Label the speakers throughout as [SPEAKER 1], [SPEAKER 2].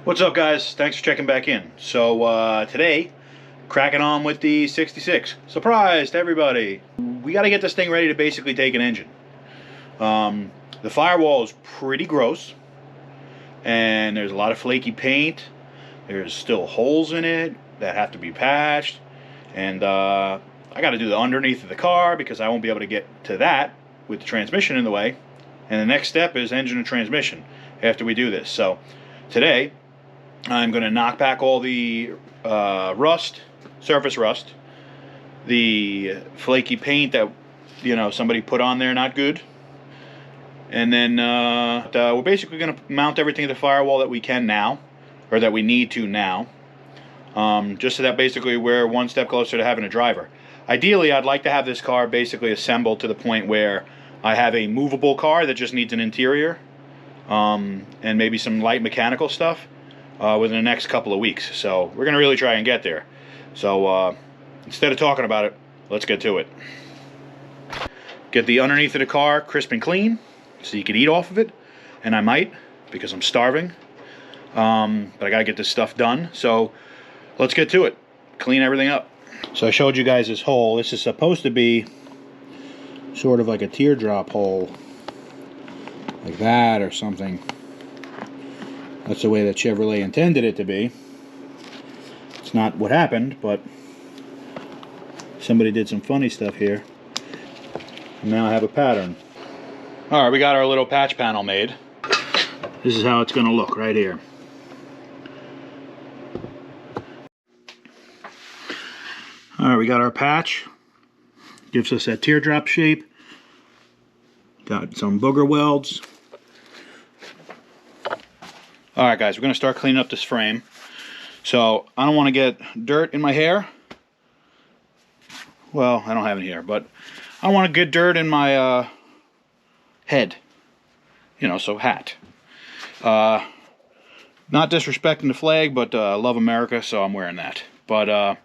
[SPEAKER 1] What's up, guys? Thanks for checking back in. So today, cracking on with the 66. Surprise to everybody. We got to get this thing ready to basically take an engine. The firewall is pretty gross, and there's a lot of flaky paint. There's still holes in it that have to be patched, and I got to do the underneath of the car because I won't be able to get to that with the transmission in the way. And the next step is engine and transmission after we do this. So today, I'm going to knock back all the rust, surface rust, the flaky paint that somebody put on there, not good. And then we're basically going to mount everything to the firewall that we can now, or that we need to now, just so that basically we're one step closer to having a driver. Ideally, I'd like to have this car basically assembled to the point where I have a movable car that just needs an interior, and maybe some light mechanical stuff within the next couple of weeks. So we're going to really try and get there. So instead of talking about it, let's get to it. Get the underneath of the car crisp and clean so you can eat off of it. And I might, because I'm starving. But I got to get this stuff done. So let's get to it. Clean everything up. So I showed you guys this hole. This is supposed to be sort of like a teardrop hole. Like that or something. That's the way that Chevrolet intended it to be. It's not what happened, but somebody did some funny stuff here. And now I have a pattern. Alright, we got our little patch panel made. This is how it's going to look right here. Alright, we got our patch. Gives us that teardrop shape. Got some booger welds. Alright guys, we're going to start cleaning up this frame. So, I don't want to get dirt in my hair. Well, I don't have any hair, but I don't want to get dirt in my head. So hat. Not disrespecting the flag, but I love America, so I'm wearing that. But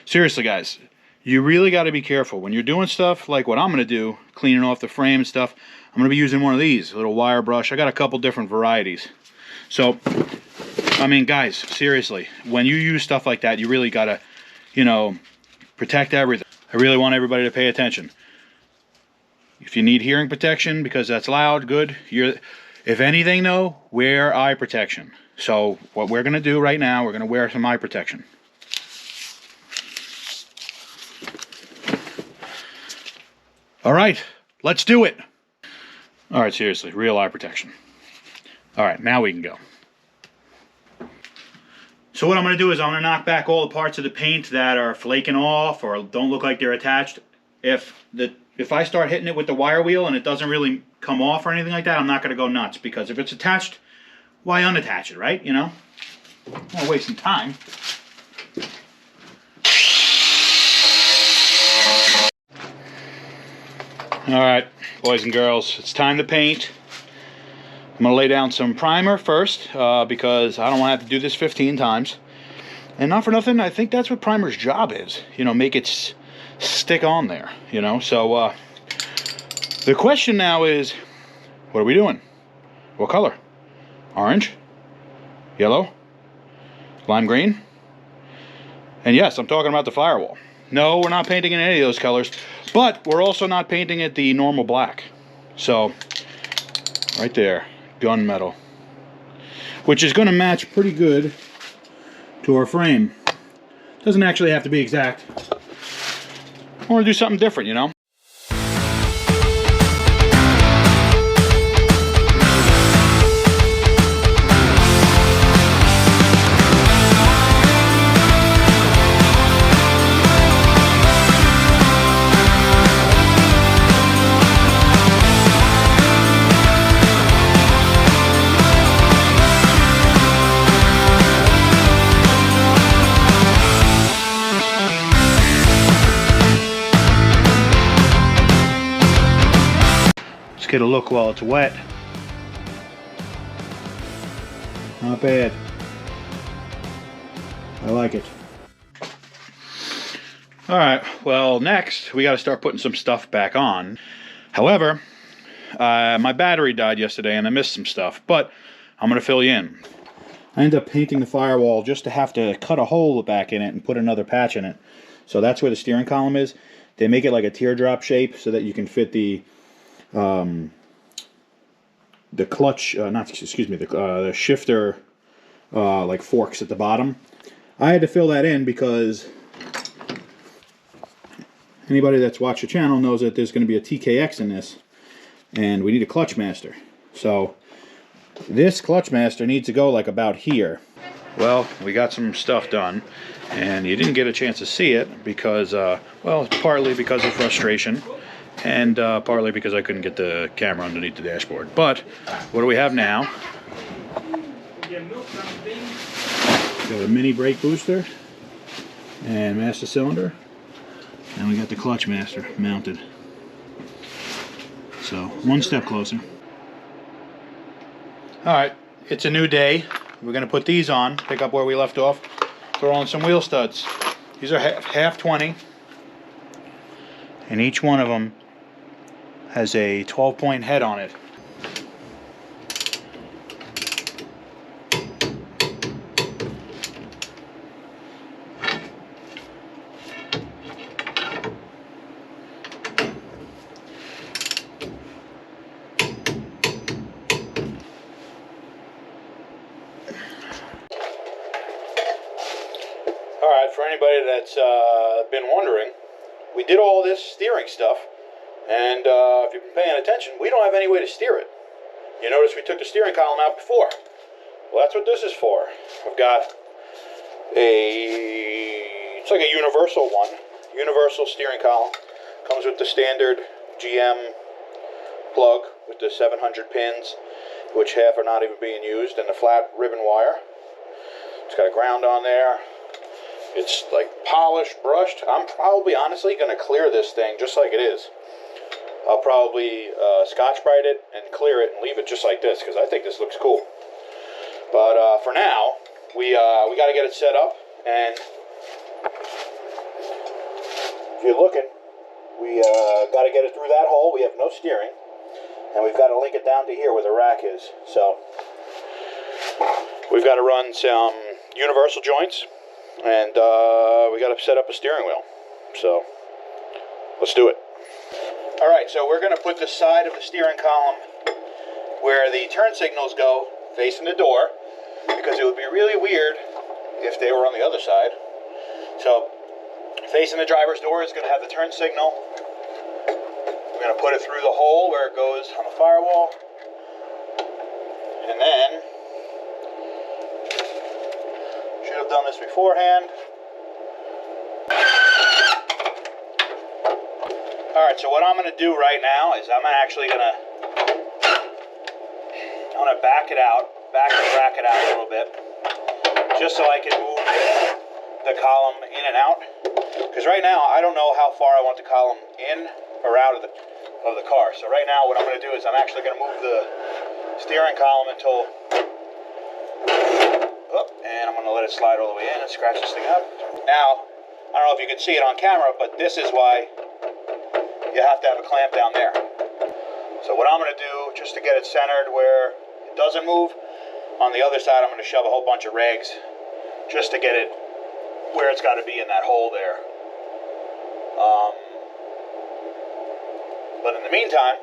[SPEAKER 1] seriously guys, you really got to be careful. When you're doing stuff like what I'm going to do, cleaning off the frame and stuff, I'm going to be using one of these, a little wire brush. I got a couple different varieties. So, I mean, guys, seriously, when you use stuff like that, you really gotta, protect everything. I really want everybody to pay attention. If you need hearing protection because that's loud, good. If anything, though, wear eye protection. So, what we're gonna do right now, we're gonna wear some eye protection. All right, let's do it. All right, seriously, real eye protection. Alright, now we can go. So what I'm going to do is I'm going to knock back all the parts of the paint that are flaking off or don't look like they're attached. If I start hitting it with the wire wheel and it doesn't really come off or anything like that, I'm not going to go nuts. Because if it's attached, why unattach it, right? I'm not wasting time. Alright, boys and girls, it's time to paint. I'm going to lay down some primer first because I don't want to have to do this 15 times. And not for nothing, I think that's what primer's job is. Make it stick on there, So the question now is, what are we doing? What color? Orange? Yellow? Lime green? And yes, I'm talking about the firewall. No, we're not painting in any of those colors. But we're also not painting it the normal black. So, right there. Gunmetal, which is going to match pretty good to our frame. Doesn't actually have to be exact. I want to do something different, Get a look while it's wet. Not bad. I like it. Alright, well next we got to start putting some stuff back on. However, my battery died yesterday and I missed some stuff, but I'm going to fill you in. I ended up painting the firewall just to have to cut a hole back in it and put another patch in it. So that's where the steering column is. They make it like a teardrop shape so that you can fit the clutch, the shifter like forks at the bottom. I had to fill that in because anybody that's watched the channel knows that there's going to be a TKX in this, and we need a clutch master. So this clutch master needs to go like about here. Well, we got some stuff done, and you didn't get a chance to see it because, well, partly because of frustration, and partly because I couldn't get the camera underneath the dashboard. But what do we have now? Got a mini brake booster and master cylinder, and we got the clutch master mounted. So one step closer. Alright, it's a new day. We're going to put these on, pick up where we left off, throw on some wheel studs. These are half 20, and each one of them has a 12-point head on it. Alright, for anybody that's been wondering, we did all this steering stuff, and if you've been paying attention, we don't have any way to steer it. You notice we took the steering column out before. Well, that's what this is for. I've got it's like a universal one, universal steering column. Comes with the standard GM plug with the 700 pins, which half are not even being used, and the flat ribbon wire. It's got a ground on there. It's like polished, brushed. I'm probably honestly going to clear this thing just like it is. I'll probably Scotch-Brite it and clear it and leave it just like this because I think this looks cool. But for now, we got to get it set up, and if you're looking, we got to get it through that hole. We have no steering, and we've got to link it down to here where the rack is. So we've got to run some universal joints, and we got to set up a steering wheel. So let's do it. All right, so we're going to put the side of the steering column where the turn signals go, facing the door, because it would be really weird if they were on the other side. So facing the driver's door is going to have the turn signal. We're going to put it through the hole where it goes on the firewall, and then should have done this beforehand. Alright, so what I'm going to do right now is I'm actually going to back it out, back the bracket out a little bit, just so I can move the column in and out. Because right now, I don't know how far I want the column in or out of the car. So right now, what I'm going to do is I'm actually going to move the steering column until, and I'm going to let it slide all the way in and scratch this thing up. Now, I don't know if you can see it on camera, but this is why you have to have a clamp down there. So what I'm going to do, just to get it centered where it doesn't move, on the other side I'm going to shove a whole bunch of rags just to get it where it's got to be in that hole there. But in the meantime,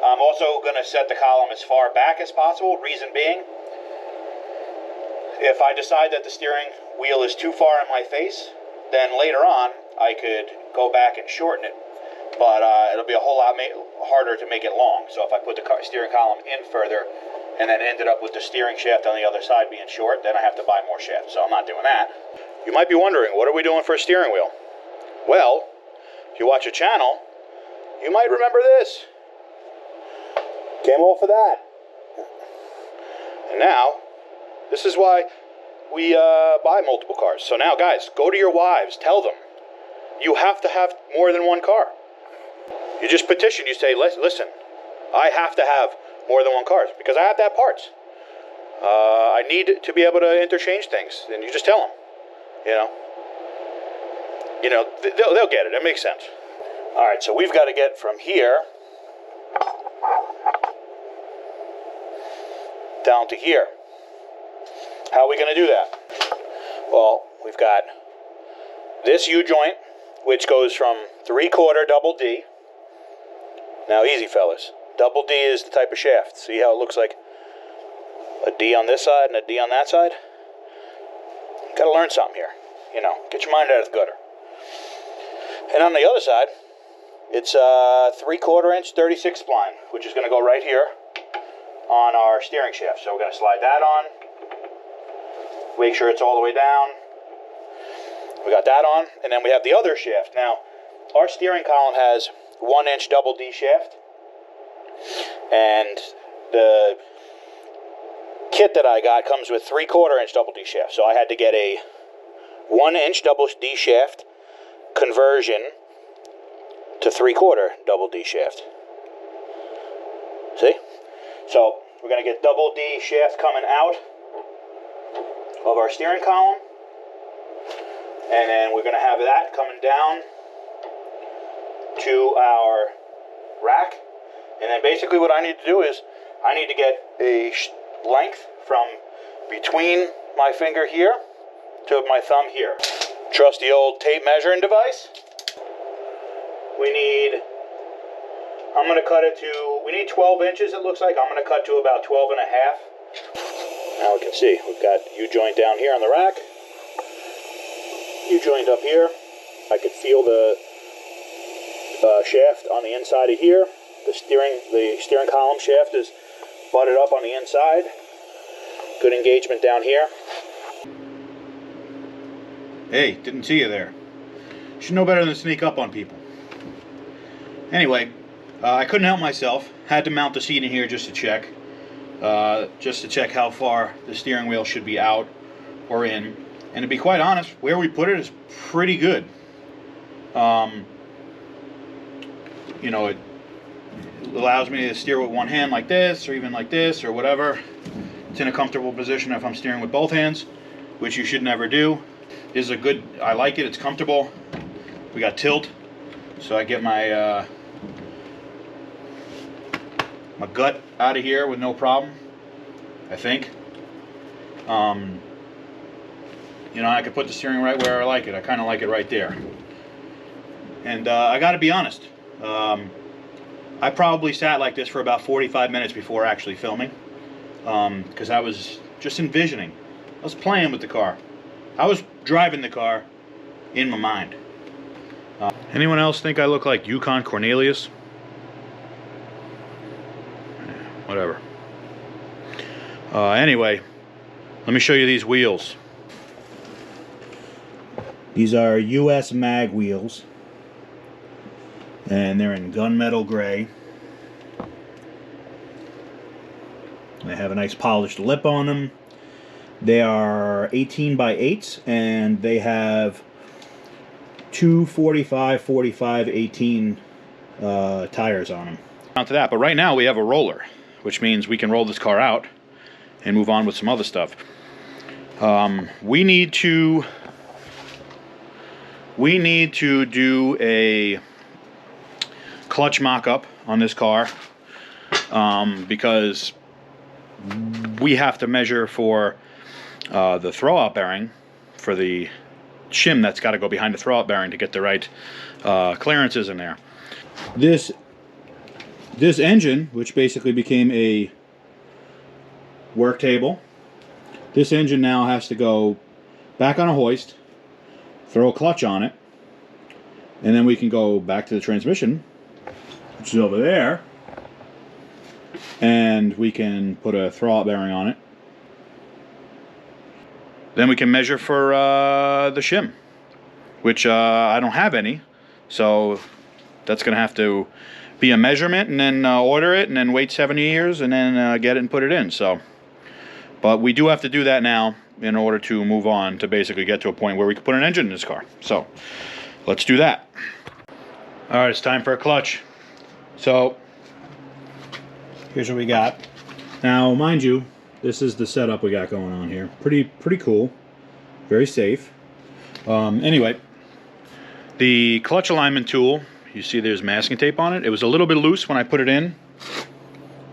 [SPEAKER 1] I'm also going to set the column as far back as possible. Reason being, if I decide that the steering wheel is too far in my face, then later on I could go back and shorten it. But it'll be a whole lot harder to make it long. So if I put the steering column in further and then ended up with the steering shaft on the other side being short, then I have to buy more shafts. So I'm not doing that. You might be wondering, what are we doing for a steering wheel? Well, if you watch a channel, you might remember this. Came off of that. And now, this is why we buy multiple cars. So now, guys, go to your wives. Tell them. You have to have more than one car. You just petition, you say, listen, I have to have more than one car because I have to have parts. I need to be able to interchange things. And you just tell them, they'll get it. It makes sense. All right, so we've got to get from here down to here. How are we going to do that? Well, we've got this U-joint, which goes from 3/4 double D. Now easy, fellas. Double D is the type of shaft. See how it looks like a D on this side and a D on that side? Got to learn something here. You know, get your mind out of the gutter. And on the other side, it's a 3/4 inch 36 spline, which is going to go right here on our steering shaft. So we're going to slide that on. Make sure it's all the way down. We got that on, and then we have the other shaft. Now, our steering column has 1 inch double D shaft, and the kit that I got comes with 3/4 inch double D shaft. So I had to get a 1 inch double D shaft conversion to 3/4 double D shaft. See? So we're going to get double D shaft coming out of our steering column, and then we're going to have that coming down to our rack. And then basically what I need to do is I need to get a length from between my finger here to my thumb here. Trusty old tape measuring device. I'm going to cut it to, we need 12 inches it looks like. I'm going to cut to about 12.5. Now we can see, we've got U-joint down here on the rack. U-joint up here. I could feel the shaft on the inside of here. The steering column shaft is butted up on the inside. Good engagement down here. Hey, didn't see you there. Should know better than to sneak up on people. Anyway, I couldn't help myself. Had to mount the seat in here just to check. Just to check how far the steering wheel should be out or in. And to be quite honest, where we put it is pretty good. You know, it allows me to steer with one hand like this, or even like this, or whatever. It's in a comfortable position if I'm steering with both hands, which you should never do. This is a good, I like it, it's comfortable. We got tilt, so I get my my gut out of here with no problem, I think. You know, I could put the steering right where I like it. I kind of like it right there. And I got to be honest, I probably sat like this for about 45 minutes before actually filming, because I was just envisioning. I was playing with the car. I was driving the car in my mind. Anyone else think I look like Yukon Cornelius? Whatever. Anyway, let me show you these wheels. These are US mag wheels, and they're in gunmetal gray. They have a nice polished lip on them. They are 18 by 8s, and they have two 45, 45, 18 tires on them. Onto that, but right now we have a roller, which means we can roll this car out and move on with some other stuff. We need to do a clutch mock-up on this car, because we have to measure for the throwout bearing for the shim that's got to go behind the throwout bearing to get the right clearances in there. This engine, which basically became a work table, this engine now has to go back on a hoist, throw a clutch on it, and then we can go back to the transmission, which is over there, and we can put a throwout bearing on it. Then we can measure for the shim, which I don't have any, so that's going to have to be a measurement, and then order it, and then wait 7 years, and then get it and put it in. So, but we do have to do that now in order to move on to basically get to a point where we can put an engine in this car. So let's do that. All right, it's time for a clutch. So here's what we got. Now, mind you, this is the setup we got going on here. Pretty cool, very safe. Anyway, the clutch alignment tool, you see there's masking tape on it. It was a little bit loose when I put it in.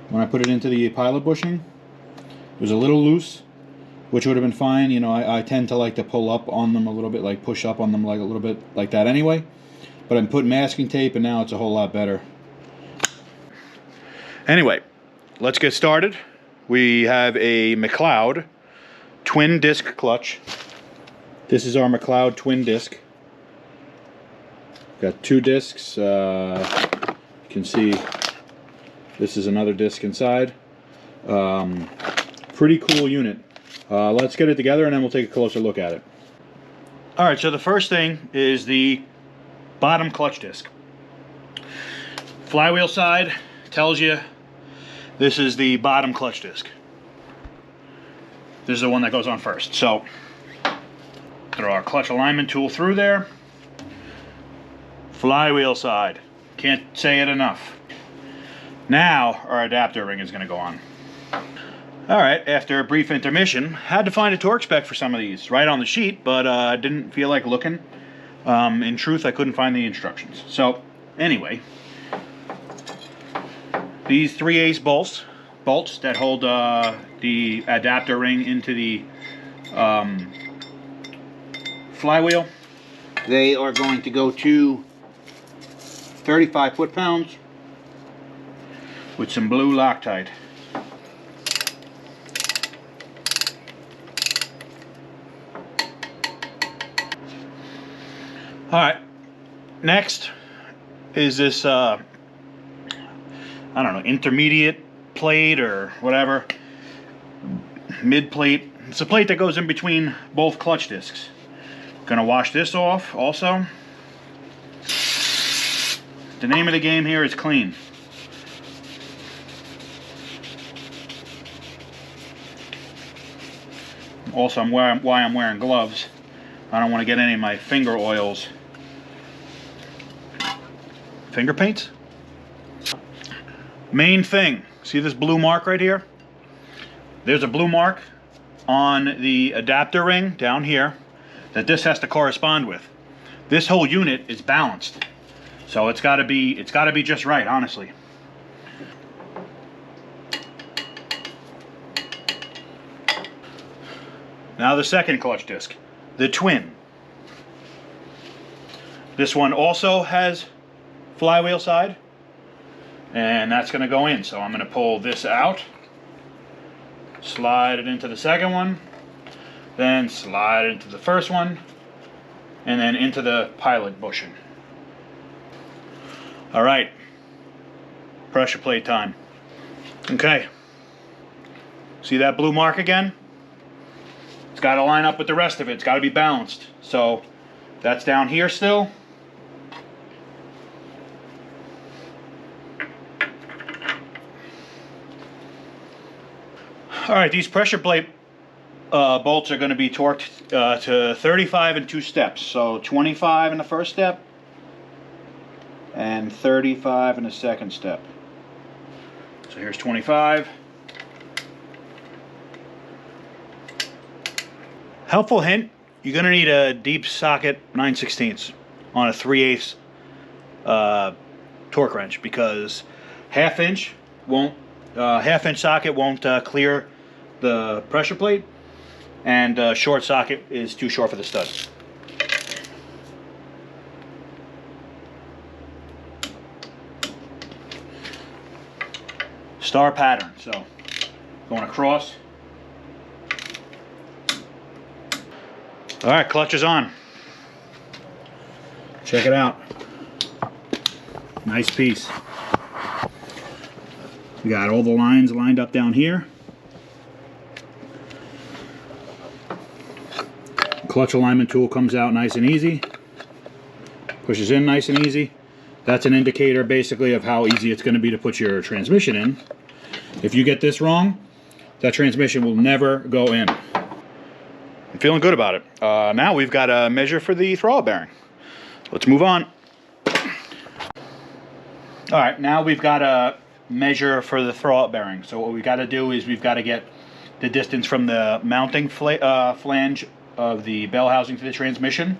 [SPEAKER 1] When I put it into the pilot bushing, it was a little loose. which would have been fine. You know, I tend to like to pull up on them a little bit, like push up on them like a little bit like that anyway. But I'm putting masking tape, and now it's a whole lot better. Anyway, let's get started. We have a McLeod twin disc clutch. This is our McLeod twin disc. Got 2 discs. You can see this is another disc inside. Pretty cool unit. Let's get it together and then we'll take a closer look at it. Alright, so the first thing is the bottom clutch disc. Flywheel side tells you this is the bottom clutch disc. This is the one that goes on first. So throw our clutch alignment tool through there. Flywheel side. Can't say it enough. Now our adapter ring is going to go on. Alright, after a brief intermission, had to find a torque spec for some of these. Right on the sheet, but I didn't feel like looking. In truth, I couldn't find the instructions. So, anyway, these 3/8 bolts that hold the adapter ring into the flywheel, they are going to go to 35 foot-pounds with some blue Loctite. Alright, next is this, I don't know, intermediate plate or whatever, mid plate. It's a plate that goes in between both clutch discs. Gonna wash this off also. The name of the game here is clean. Also, why I'm wearing gloves. I don't want to get any of my finger oils. Finger paints? Main thing. See this blue mark right here? There's a blue mark on the adapter ring down here that this has to correspond with. This whole unit is balanced. So it's got to be just right, honestly. Now the second clutch disc, the twin. This one also has flywheel side, and that's going to go in. So I'm going to pull this out, slide it into the second one, then slide it into the first one, and then into the pilot bushing. All right, pressure plate time. Okay, see that blue mark again? It's got to line up with the rest of it. It's got to be balanced. So that's down here still. Alright, these pressure plate bolts are going to be torqued to 35 in 2 steps. So 25 in the first step and 35 in the second step. So here's 25. Helpful hint, you're going to need a deep socket 9/16 on a 3/8 torque wrench, because half-inch socket won't clear the pressure plate, and short socket is too short for the stud. Star pattern, so going across. Alright, clutch is on. Check it out. Nice piece. We got all the lines lined up down here. Clutch alignment tool comes out nice and easy. Pushes in nice and easy. That's an indicator basically of how easy it's going to be to put your transmission in. If you get this wrong, that transmission will never go in. I'm feeling good about it. Now we've got a measure for the throttle bearing. Let's move on. Alright, now we've got a measure for the throttle bearing. So what we've got to do is we've got to get the distance from the mounting flange of the bell housing to the transmission,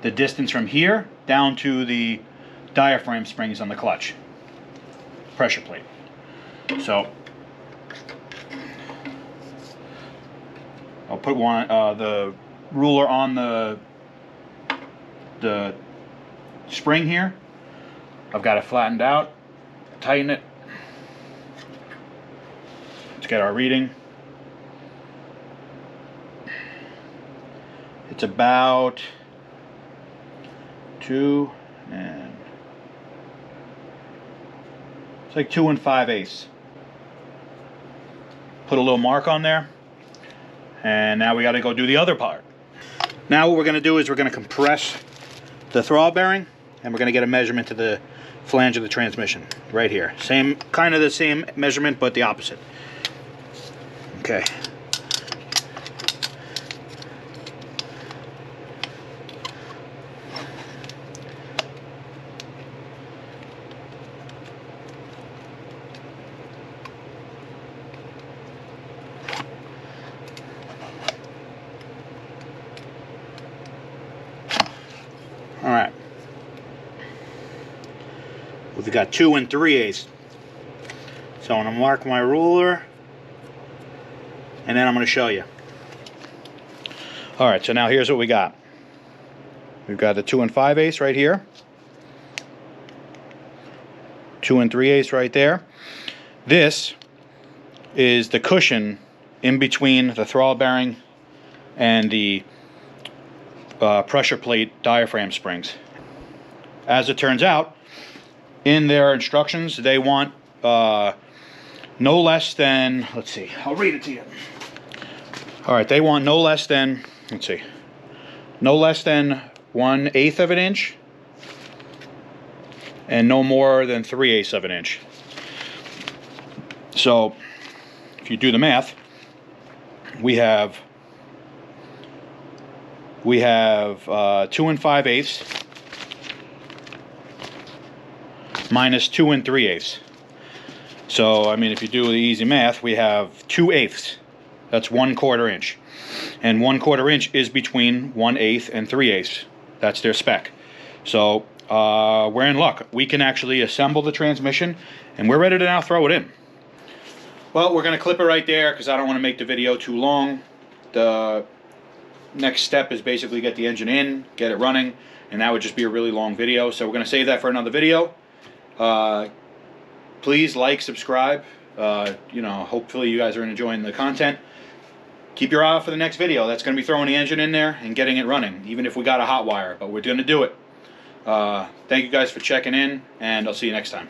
[SPEAKER 1] the distance from here down to the diaphragm springs on the clutch pressure plate. So I'll put the ruler on the spring here. I've got it flattened out. Tighten it. Let's get our reading. It's about 2 and it's like 2 5/8. Put a little mark on there, and now we got to go do the other part. Now what we're going to do is we're going to compress the throttle bearing, and we're going to get a measurement to the flange of the transmission right here. Same, kind of the same measurement, but the opposite. Okay. All right. We've got 2 3/8. So I'm going to mark my ruler, and then I'm going to show you. All right, so now here's what we got. We've got the 2 5/8 right here. 2 3/8 right there. This is the cushion in between the throttle bearing and the pressure plate diaphragm springs. As it turns out, in their instructions, they want no less than, let's see, I'll read it to you. All right, they want no less than, let's see, no less than 1/8 of an inch and no more than 3/8 of an inch. So if you do the math, we have 2 5/8 minus 2 3/8. So I mean, if you do the easy math, we have 2/8. That's 1/4 inch, and 1/4 inch is between 1/8 and 3/8. That's their spec. So we're in luck. We can actually assemble the transmission, and we're ready to now throw it in. Well, we're going to clip it right there because I don't want to make the video too long. The next step is basically get the engine in, get it running, and that would just be a really long video. So we're going to save that for another video. Please like, subscribe. You know, hopefully you guys are enjoying the content. Keep your eye out for the next video. That's going to be throwing the engine in there and getting it running, even if we got a hot wire, but we're going to do it. Thank you guys for checking in, and I'll see you next time.